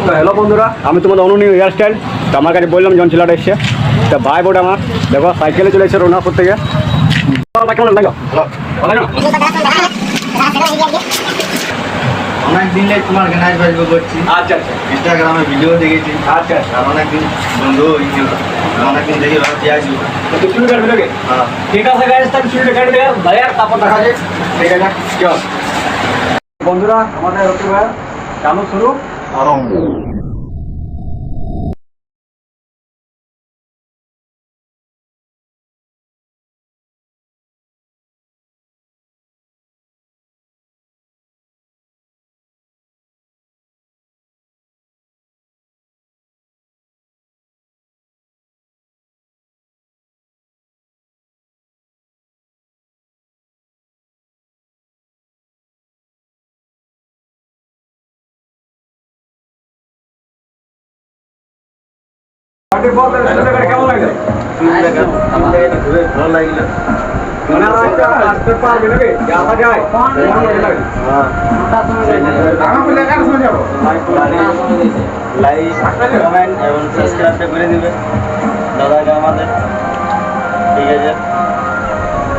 তো হ্যালো বন্ধুরা, আমি তোমাদের অনুনি হেয়ারস্টাইল। তো আমার কাছে বললাম যখন ছেলেটা এসছে, তো ভাই বোট আমার দেখো সাইকেলে চলে এসেছে রঘুনাথপুর থেকে। কেমন লাগলো? অনেকদিন তোমার গান বাজবো করছি। আচ্ছা আচ্ছা, ইনস্টাগ্রামে ভিডিও দেখেছি। আচ্ছা আচ্ছা, আর অনেকদিন বন্ধু অনেকদিন দেখি ভাবছি আসবো। তো শুরু কাটবে নাকি? হ্যাঁ ঠিক আছে গাইস, তাহলে শুরু কাটবে দেখ ভাই, আর তারপর দেখা যায়। ঠিক আছে চল বন্ধুরা, আমাদের রকি ভাই কাম শুরু আরম্ভ। কেমন লাগলো? ভালো লাগলো। মানে আসতে পারবে নাকি? যাওয়া যায়? লাইক কমেন্ট এবং সাবস্ক্রাইবটা করে দিবে দাদাকে আমাদের। ঠিক আছে।